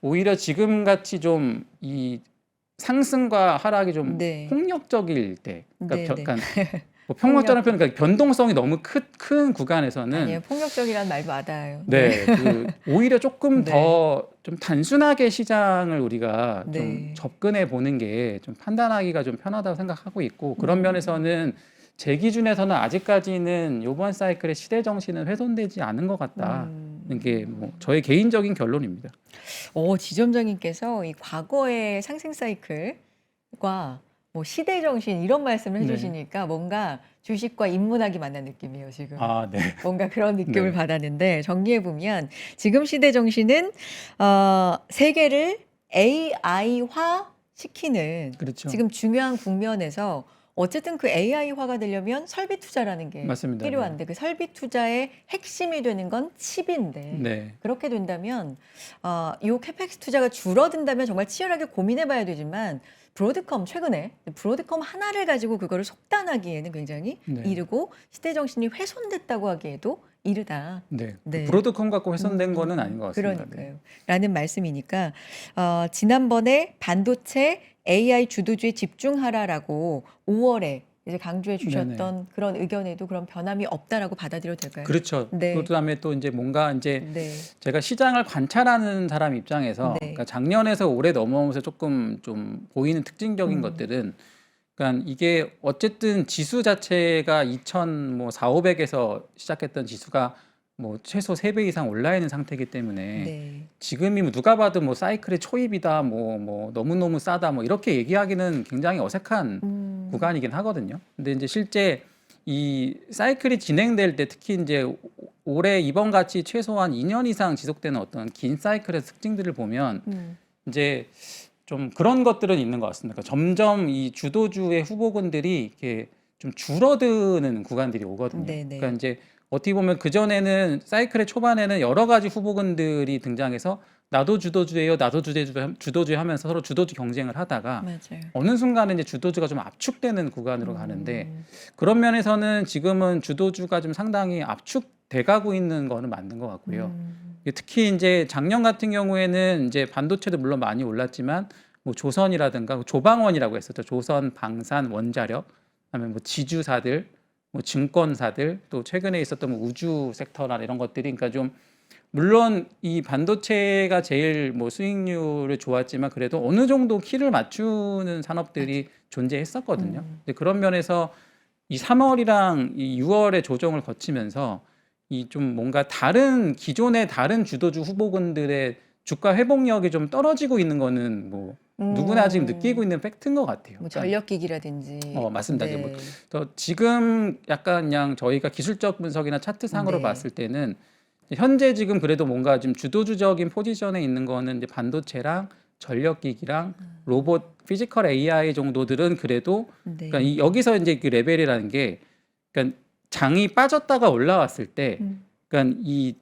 오히려 지금 같이 좀 이 상승과 하락이 좀 네. 폭력적일 때, 그러니까 네, 약간 뭐 폭력적인 표현, 그러니까 변동성이 너무 큰 구간에서는 아니에요. 폭력적이라는 말도 맞아요. 네, 그 오히려 조금 네. 더 좀 단순하게 시장을 우리가 좀 네. 접근해 보는 게 좀 판단하기가 좀 편하다고 생각하고 있고, 그런 면에서는 제 기준에서는 아직까지는 이번 사이클의 시대 정신은 훼손되지 않은 것 같다는 게 뭐 저의 개인적인 결론입니다. 지점장님께서 이 과거의 상승 사이클과 뭐 시대 정신 이런 말씀을 네. 해주시니까 뭔가 주식과 인문학이 만난 느낌이에요, 지금. 네. 뭔가 그런 느낌을 네. 받았는데, 정리해 보면 지금 시대 정신은 세계를 AI화 시키는 그렇죠. 지금 중요한 국면에서 어쨌든 그 AI화가 되려면 설비 투자라는 게 맞습니다. 필요한데, 그 설비 투자의 핵심이 되는 건 칩인데, 네. 그렇게 된다면 이 캐펙스 투자가 줄어든다면 정말 치열하게 고민해 봐야 되지만, 최근에 브로드컴 하나를 가지고 그거를 속단하기에는 굉장히 네. 이르고 시대 정신이 훼손됐다고 하기에도 이르다. 네. 네. 브로드컴 갖고 훼손된 거는 아닌 것 같습니다. 그러니까요. 라는 말씀이니까 지난번에 반도체 AI 주도주에 집중하라라고 5월에 이제 강조해 주셨던 그런 의견에도 그런 변함이 없다라고 받아들여도 될까요? 그렇죠. 네. 그다음에 또 이제 뭔가 이제 네. 제가 시장을 관찰하는 사람 입장에서, 네. 그러니까 작년에서 올해 넘어오면서 조금 좀 보이는 특징적인 것들은, 그러니까 이게 어쨌든 지수 자체가 2,400에서 시작했던 지수가 뭐 최소 3배 이상 올라 있는 상태이기 때문에 네. 지금이 뭐 누가 봐도 뭐 사이클의 초입이다, 뭐 너무너무 싸다, 뭐 이렇게 얘기하기는 굉장히 어색한 구간이긴 하거든요. 근데 이제 실제 이 사이클이 진행될 때, 특히 이제 올해 이번 같이 최소한 2년 이상 지속되는 어떤 긴 사이클의 특징들을 보면 이제 좀 그런 것들은 있는 것 같습니다. 그러니까 점점 이 주도주의 후보군들이 이렇게 좀 줄어드는 구간들이 오거든요. 네네. 그러니까 이제 어떻게 보면 그 전에는 사이클의 초반에는 여러 가지 후보군들이 등장해서 나도 주도주예요, 나도 주도주 하면서 서로 주도주 경쟁을 하다가 맞아요. 어느 순간에 이제 주도주가 좀 압축되는 구간으로 가는데 음. 그런 면에서는 지금은 주도주가 좀 상당히 압축돼 가고 있는 거는 맞는 것 같고요. 음. 특히 이제 작년 같은 경우에는 이제 반도체도 물론 많이 올랐지만 뭐 조선이라든가 조방원이라고 했었죠. 조선, 방산, 원자력, 그다음에 뭐 지주사들, 뭐 증권사들, 또 최근에 있었던 뭐 우주 섹터나 이런 것들이 그러니까 좀 물론 이 반도체가 제일 뭐 수익률이 좋았지만 그래도 어느 정도 키를 맞추는 맞아요. 산업들이 존재했었거든요. 음. 근데 그런 면에서 이 3월이랑 이 6월의 조정을 거치면서 이 좀 뭔가 다른 기존의 다른 주도주 후보군들의 주가 회복력이 좀 떨어지고 있는 거는 뭐 누구나 지금 느끼고 음. 있는 팩트인 것 같아요. 뭐 그러니까 전력기기라든지. 맞습니다. 뭐 네. 지금 약간 그냥 저희가 기술적 분석이나 차트상으로 네. 봤을 때는 현재 지금 그래도 뭔가 지금 주도주적인 포지션에 있는 거는 이제 반도체랑 전력기기랑 로봇, 피지컬 AI 정도들은 그래도 그러니까 네. 여기서 이제 그 레벨이라는 게 그러니까 장이 빠졌다가 올라왔을 때 음. 그러니까 이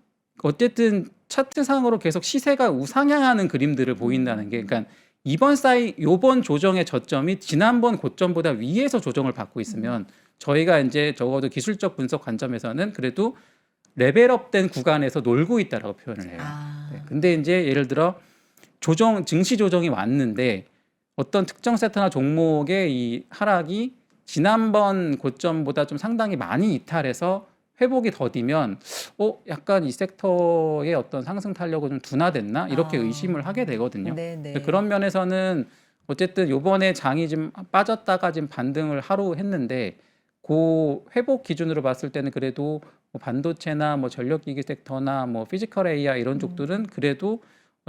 어쨌든 차트상으로 계속 시세가 우상향하는 그림들을 보인다는 게 그러니까 요번 조정의 저점이 지난번 고점보다 위에서 조정을 받고 있으면 저희가 이제 적어도 기술적 분석 관점에서는 그래도 레벨업된 구간에서 놀고 있다라고 표현을 해요. 네. 아. 근데 이제 예를 들어 증시 조정이 왔는데 어떤 특정 섹터나 종목의 이 하락이 지난번 고점보다 좀 상당히 많이 이탈해서 회복이 더디면 약간 이 섹터의 어떤 상승 탄력은 좀 둔화됐나 이렇게 의심을 하게 되거든요. 네네. 그런 면에서는 어쨌든 요번에 장이 좀 빠졌다가 지금 반등을 하루 했는데 그 회복 기준으로 봤을 때는 그래도 뭐 반도체나 뭐 전력기기 섹터나 뭐 피지컬 AI 이런 쪽들은 그래도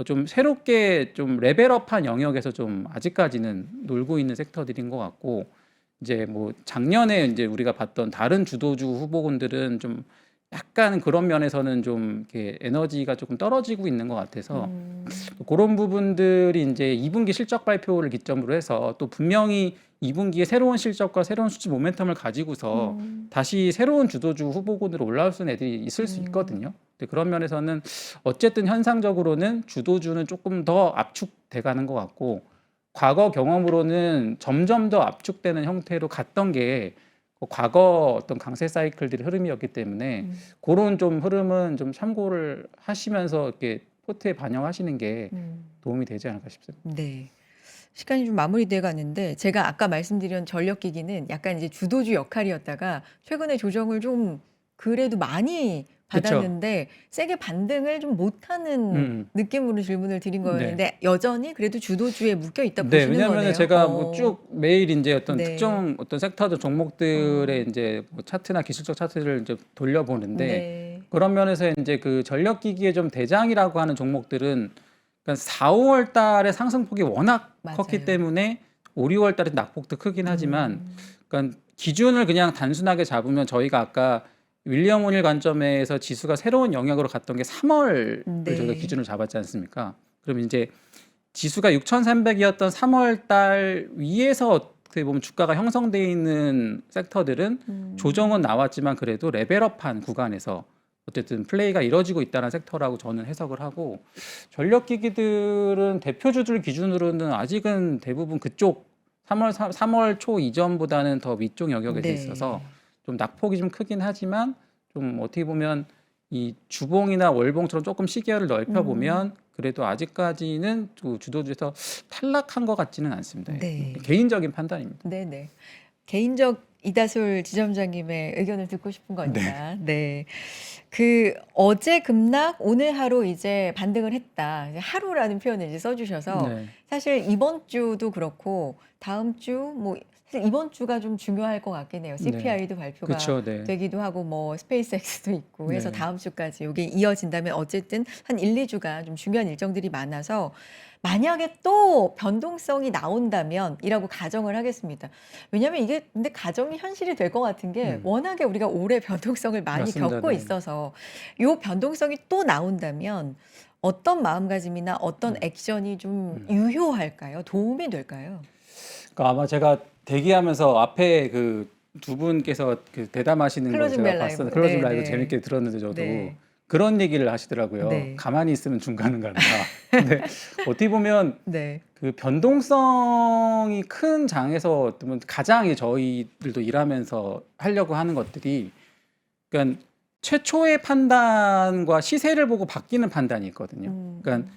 좀 새롭게 좀 레벨업한 영역에서 좀 아직까지는 놀고 있는 섹터들인 것 같고 이제 뭐 작년에 이제 우리가 봤던 다른 주도주 후보군들은 좀 약간 그런 면에서는 좀 이렇게 에너지가 조금 떨어지고 있는 것 같아서 음. 그런 부분들이 이제 2분기 실적 발표를 기점으로 해서 또 분명히 2분기에 새로운 실적과 새로운 수치 모멘텀을 가지고서 다시 새로운 주도주 후보군으로 올라올 수 있는 애들이 있을 수 있거든요. 근데 그런 면에서는 어쨌든 현상적으로는 주도주는 조금 더 압축돼 가는 것 같고 과거 경험으로는 점점 더 압축되는 형태로 갔던 게 과거 어떤 강세 사이클들의 흐름이었기 때문에 그런 좀 흐름은 좀 참고를 하시면서 이렇게 포트에 반영하시는 게 음. 도움이 되지 않을까 싶습니다. 네. 시간이 좀 마무리돼 가는데 제가 아까 말씀드린 전력기기는 약간 이제 주도주 역할이었다가 최근에 조정을 좀 그래도 많이 그쵸. 받았는데 세게 반등을 좀 못하는 음. 느낌으로 질문을 드린 네. 거였는데 여전히 그래도 주도주에 묶여 있다 네. 보시는 왜냐하면은 거네요. 제가 뭐 쭉 매일 인제 어떤 네. 특정 어떤 섹터들 종목들의 어. 인제 뭐 차트나 기술적 차트를 이제 돌려보는데 네. 그런 면에서 인제 그 전력기기의 좀 대장이라고 하는 종목들은 그러니까 4-5 월 달에 상승폭이 워낙 컸기 맞아요. 때문에 5-6 월 달에 낙폭도 크긴 하지만 음. 그러니까 기준을 그냥 단순하게 잡으면 저희가 아까 윌리엄 오닐 관점에서 지수가 새로운 영역으로 갔던 게 3 월을 저희가 네. 기준으로 잡았지 않습니까? 그럼 인제 지수가 6,300이었던 3 월 달 위에서 어떻게 보면 주가가 형성돼 있는 섹터들은 조정은 나왔지만 그래도 레벨업한 구간에서 어쨌든 플레이가 이루어지고 있다는 섹터라고 저는 해석을 하고 전력기기들은 대표주들 기준으로는 아직은 대부분 그쪽 3월 초 이전보다는 더 위쪽 영역에 돼 있어서 네. 좀 낙폭이 좀 크긴 하지만 좀 어떻게 보면 이 주봉이나 월봉처럼 조금 시기를 넓혀 보면 그래도 아직까지는 주도주에서 탈락한 것 같지는 않습니다. 네. 개인적인 판단입니다. 네네. 개인적 이다솔 지점장님의 의견을 듣고 싶은 네. 거니까. 네. 그 어제 급락, 오늘 하루 이제 반등을 했다. 이제 하루라는 표현을 이제 써 주셔서 네. 사실 이번 주도 그렇고 다음 주 뭐 사실 이번 주가 좀 중요할 것 같긴 해요. 네. CPI도 발표가 그쵸. 네. 되기도 하고 뭐 스페이스X도 있고 해서 네. 다음 주까지 요게 이어진다면 어쨌든 한 1-2 주가 좀 중요한 일정들이 많아서 만약에 또 변동성이 나온다면이라고 가정을 하겠습니다. 왜냐하면 이게 근데 가정이 현실이 될 것 같은 게 워낙에 우리가 오래 변동성을 많이 맞습니다. 겪고 네. 있어서 요 변동성이 또 나온다면 어떤 마음가짐이나 어떤 액션이 좀 유효할까요? 도움이 될까요? 그러니까 아마 제가 대기하면서 앞에 그 두 분께서 그 대담하시는 걸 클로징 제가 벨 봤었는데 라이브. 클로징 라이브 네네. 재밌게 들었는데 저도 네. 그런 얘기를 하시더라고요. 네. 가만히 있으면 중간은 간다. 근데 어떻게 보면 네. 그 변동성이 큰 장에서 어떻게 보면 가장 저희들도 일하면서 하려고 하는 것들이 그러니까 최초의 판단과 시세를 보고 바뀌는 판단이 있거든요. 그러니까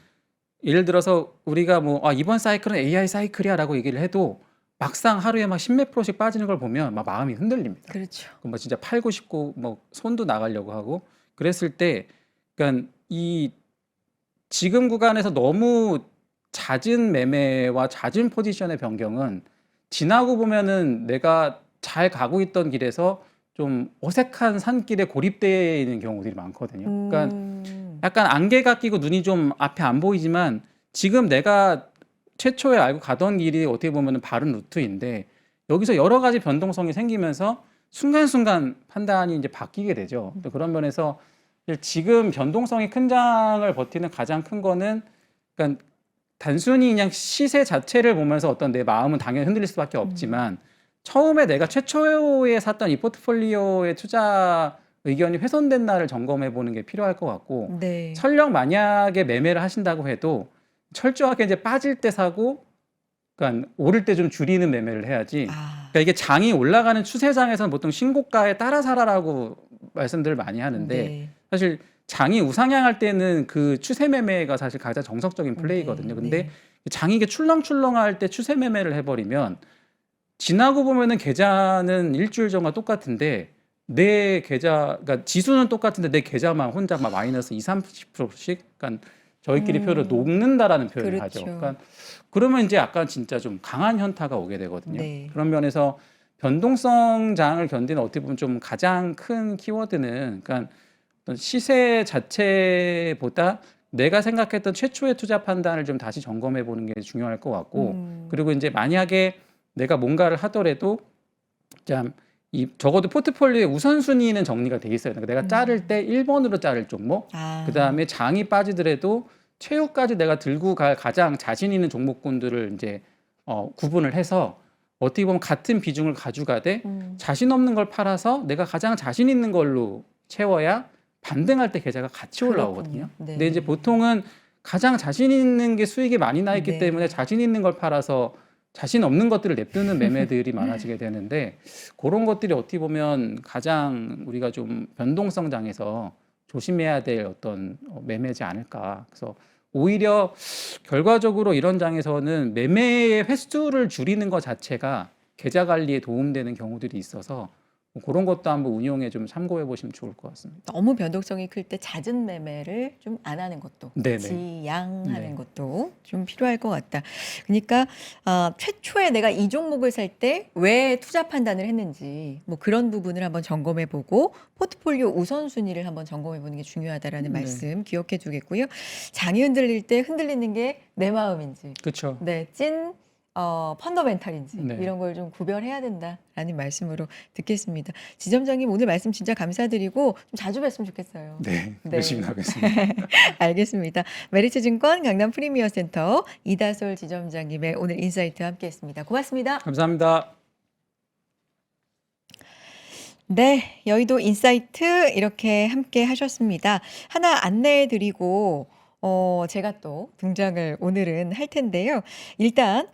예를 들어서 우리가 뭐 이번 사이클은 AI 사이클이야라고 얘기를 해도 막상 하루에 막 십몇 프로씩 빠지는 걸 보면 막 마음이 흔들립니다. 그렇죠. 그럼 뭐 진짜 팔고 싶고 뭐 손도 나가려고 하고 그랬을 때 그러니까 이 지금 구간에서 너무 잦은 매매와 잦은 포지션의 변경은 지나고 보면은 내가 잘 가고 있던 길에서 좀 어색한 산길에 고립되어 있는 경우들이 많거든요. 그러니까 약간 안개가 끼고 눈이 좀 앞에 안 보이지만 지금 내가 최초에 알고 가던 길이 어떻게 보면은 바른 루트인데 여기서 여러 가지 변동성이 생기면서 순간순간 판단이 이제 바뀌게 되죠. 또 그런 면에서 지금 변동성이 큰 장을 버티는 가장 큰 거는 그러니까 단순히 그냥 시세 자체를 보면서 어떤 내 마음은 당연히 흔들릴 수밖에 없지만 처음에 내가 최초에 샀던 이 포트폴리오의 투자 의견이 훼손된 날을 점검해 보는 게 필요할 것 같고 네. 설령 만약에 매매를 하신다고 해도 철저하게 이제 빠질 때 사고 그러니까 오를 때 좀 줄이는 매매를 해야지. 아. 그러니까 이게 장이 올라가는 추세장에서는 보통 신고가에 따라 사라라고 말씀들을 많이 하는데 네. 사실 장이 우상향할 때는 그 추세 매매가 사실 가장 정석적인 플레이거든요. 근데 네. 장이 이게 출렁출렁할 때 추세 매매를 해버리면 지나고 보면은 계좌는 일주일 전과 똑같은데 내 계좌, 그러니까 지수는 똑같은데 내 계좌만 혼자 막 마이너스 2, 30%씩, 그러니까 저희끼리 표현을 녹는다라는 표현을 하죠. 그렇죠. 그러니까 그러면 이제 약간 진짜 좀 강한 현타가 오게 되거든요. 네. 그런 면에서 변동성 장을 견디는 어떻게 보면 좀 가장 큰 키워드는 그러니까 어떤 시세 자체보다 내가 생각했던 최초의 투자 판단을 좀 다시 점검해 보는 게 중요할 것 같고 그리고 이제 만약에 내가 뭔가를 하더라도 참 이 적어도 포트폴리오의 우선순위는 정리가 돼 있어요. 그러니까 내가 자를 때 1번으로 자를 종목, 아. 그다음에 장이 빠지더라도 최후까지 내가 들고 갈 가장 자신 있는 종목군들을 이제 구분을 해서 어떻게 보면 같은 비중을 가져가되 자신 없는 걸 팔아서 내가 가장 자신 있는 걸로 채워야 반등할 때 계좌가 같이 올라오거든요. 그렇군요. 네. 근데 이제 보통은 가장 자신 있는 게 수익이 많이 나 있기 네. 때문에 자신 있는 걸 팔아서 자신 없는 것들을 냅두는 매매들이 많아지게 되는데 그런 것들이 어떻게 보면 가장 우리가 좀 변동성장에서 조심해야 될 어떤 매매지 않을까. 그래서 오히려 결과적으로 이런 장에서는 매매의 횟수를 줄이는 것 자체가 계좌 관리에 도움되는 경우들이 있어서 뭐 그런 것도 한번 운용에 좀 참고해 보시면 좋을 것 같습니다. 너무 변동성이 클 때 잦은 매매를 좀 안 하는 것도 네네. 지양하는 네. 것도 좀 필요할 것 같다. 그러니까 최초에 내가 이 종목을 살 때 왜 투자 판단을 했는지 뭐 그런 부분을 한번 점검해 보고 포트폴리오 우선순위를 한번 점검해 보는 게 중요하다라는 네. 말씀 기억해 두겠고요. 장이 흔들릴 때 흔들리는 게 내 마음인지 그렇죠. 네, 찐 펀더멘탈인지 네. 이런 걸 좀 구별해야 된다라는 말씀으로 듣겠습니다. 지점장님 오늘 말씀 진짜 감사드리고 좀 자주 뵀으면 좋겠어요. 네, 네. 열심히 하겠습니다. 알겠습니다. 메리츠증권 강남 프리미어센터 이다솔 지점장님의 오늘 인사이트 함께했습니다. 고맙습니다. 감사합니다. 네, 여의도 인사이트 이렇게 함께 하셨습니다. 하나 안내해 드리고 제가 또 등장을 오늘은 할 텐데요. 일단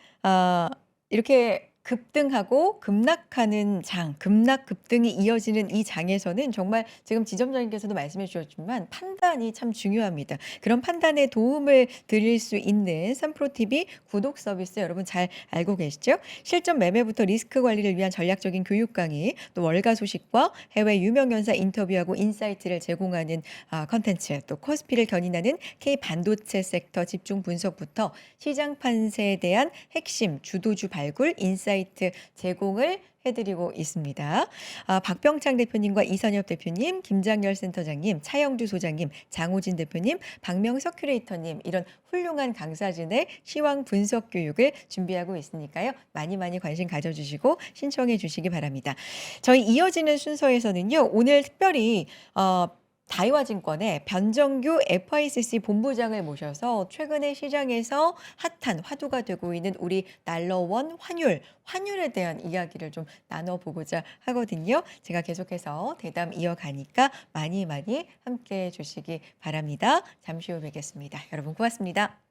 이렇게 급등하고 급락하는 장, 급락 급등이 이어지는 이 장에서는 정말 지금 지점장님께서도 말씀해 주셨지만 판단이 참 중요합니다. 그런 판단에 도움을 드릴 수 있는 삼프로TV 구독 서비스 여러분 잘 알고 계시죠? 실전 매매부터 리스크 관리를 위한 전략적인 교육 강의, 또 월가 소식과 해외 유명 연사 인터뷰하고 인사이트를 제공하는 컨텐츠, 또 코스피를 견인하는 K 반도체 섹터 집중 분석부터 시장 판세에 대한 핵심 주도주 발굴 인사이트 제공을 해드리고 있습니다. 박병창 대표님과 이선엽 대표님, 김장열 센터장님, 차영주 소장님, 장호진 대표님, 박명석 큐레이터님 이런 훌륭한 강사진의 시황 분석 교육을 준비하고 있으니까요. 많이 많이 관심 가져주시고 신청해 주시기 바랍니다. 저희 이어지는 순서에서는요. 오늘 특별히 다이와증권의 변정규 FICC 본부장을 모셔서 최근에 시장에서 핫한 화두가 되고 있는 우리 달러원 환율에 대한 이야기를 좀 나눠보고자 하거든요. 제가 계속해서 대담 이어가니까 많이 많이 함께 해 주시기 바랍니다. 잠시 후 뵙겠습니다. 여러분 고맙습니다.